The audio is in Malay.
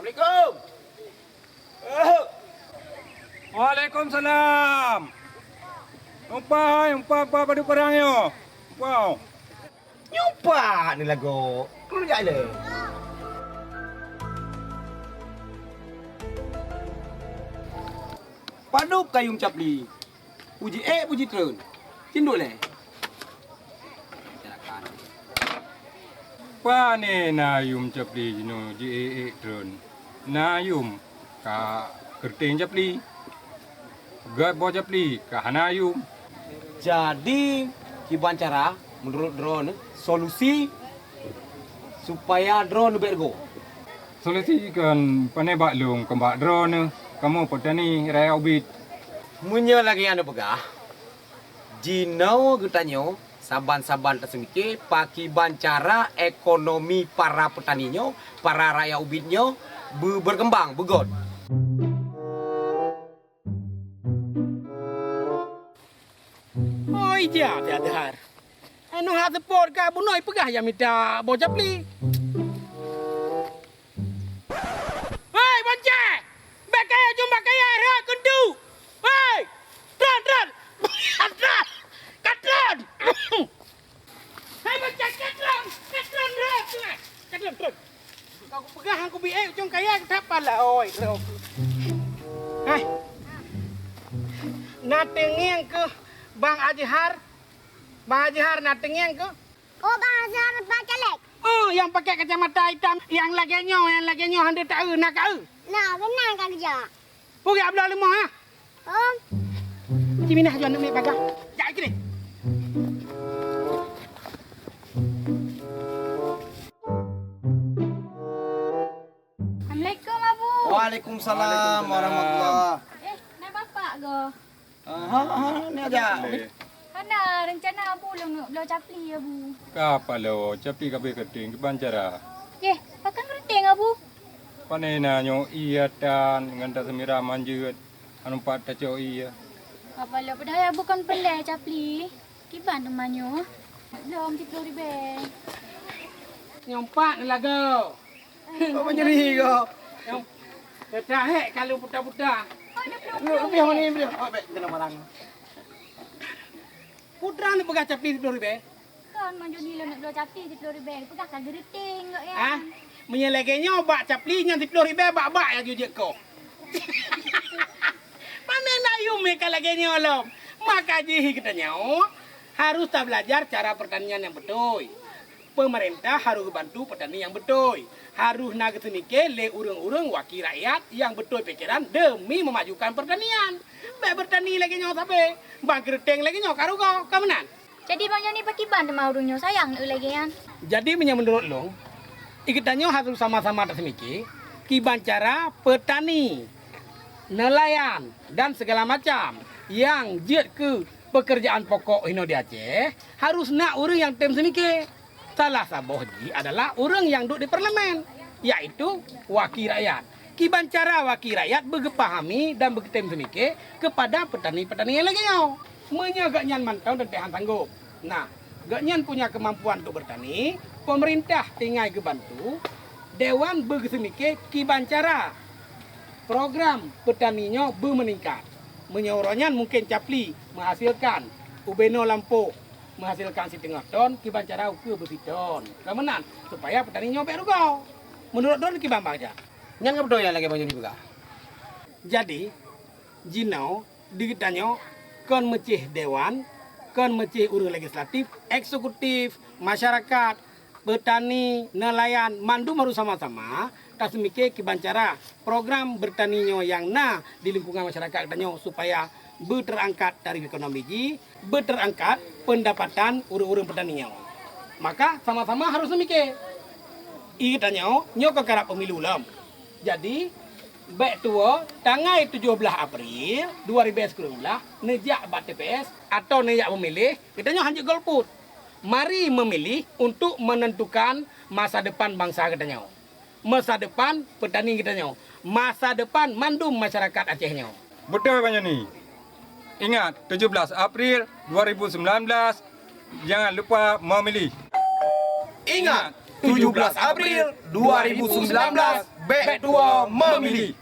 Assalamualaikum. Waalaikumsalam. Umpa pada perangnya. Wow. Nyumpa ni lagu. Kau nak le. Padup kayung capli. Puji puji terun. Cinduk le. Pa ni nayum capli jino ji drone. Nayum ka kerting capli. Gak bawa capli ka hanayum. Jadi kiban cara menurut drone solusi supaya drone bergo. Solusi kan panai lung kembak drone kamu petani raya ubit. Munya lagi anda pegah. Jinau getanyo saban-saban tersemike paki bancara ekonomi para petaninya, para rakyat ubitnya berkembang, begot. Oh iya, tiada. Anu hak support ka bunoi pegah yang minta bocap li. Hei, bonce! Bakaya cuma kaya ra kendu. Hei! Tran. Katran. Katran. Hei, bonce, katran. Katran ra. Katran. Kau pegah aku bi cuma kaya ketapa lah oi. Hei. Natengeng ke Bang Ajihar. Bang Ajihar natengeng ke? Oh, Bang Azhar nampak caleg. Oh, yang pakai kacamata hitam, yang laginya hendak tahu nak kau. Nah, benar kan kerja. Pergi ablah lemah ha. Oh, Cik Minah jual nak pagar. Jak kini. Assalamualaikum, Abu. Waalaikumsalam warahmatullahi. Nak bapak ke? Ni aja. Mana rencana Abu nak belah capli, Abu? Kapa lo capli kabe kerting bancara. Pakai keriting, Abu. Panai nanyo iya tan nganta semira manjut anu pat taco iya. Apa lo padahal Abu kan pandai capli. Kiban temannya. Belum RM10,000. Nyompak ni lagu. Kau menyeri kau. Yang dah kalau putar-putar. Biar ni biar. Oh, baik kena marang. Putra ni pegang capli RM10,000. Kan manju ni lo nak belah capli RM10,000. Pegang kan keriting kok ya. Ah, menyelagainya bak capli nya RM10,000 bak-bak ya jujur kau. Mana nak yume kalagainya lo? Maka jihi katanya harus tak belajar cara pertanian yang betul. Pemerintah harus bantu petani yang betul. Harus nak ketemike le urang-urang wakil rakyat yang betul pikiran demi memajukan pertanian. Baik bertani lagi nyo sampai bang keriting lagi nyo karu kau kamenan. Jadi Bang Joni pakai ban sama urungnya sayang nak lagi kan. Jadi menurut lo, ikatannya harus sama-sama tersemiki kiban cara petani, nelayan dan segala macam yang jet ke pekerjaan pokok Hino di Aceh harus nak orang yang tem semiki. Salah sabohji adalah orang yang duduk di parlemen, yaitu wakil rakyat. Kiban cara wakil rakyat berpahami dan berketem semiki kepada petani-petani yang lagi yo. Semuanya gak nyan mantau dan tahan sanggup. Nah, gak nyan punya kemampuan untuk bertani, pemerintah tinggal kebantu, dewan berkesemiki kiban cara program petaninya bermeningkat. Menyorongnya mungkin capli menghasilkan ubeno lampu menghasilkan setengah ton, kiban cara ukur bersiton. Kemenan supaya petaninya baik rugo. Menurut don kiban baca. Nyan ngap doyan lagi banyak juga. Jadi jinau digitanyo kon mecih dewan, kon mecih urang legislatif, eksekutif, masyarakat, petani, nelayan, mandum harus sama-sama kasmike kiban cara program bertaninya yang di lingkungan masyarakat danyo supaya berterangkat dari ekonomi ji, berterangkat pendapatan urang-urang petaninya. Maka sama-sama harus semike. Itanyo nyo ke karap pemilu lam. Jadi baik tua tanggal 17 April 2019 nejak bat TPS atau nejak memilih katanya hanya golput. Mari memilih untuk menentukan masa depan bangsa katanya. Masa depan petani katanya. Masa depan mandum masyarakat Acehnya. Betul banyak ni. Ingat 17 April 2019 jangan lupa memilih. Ingat 17 April 2019 Bet 2 memilih.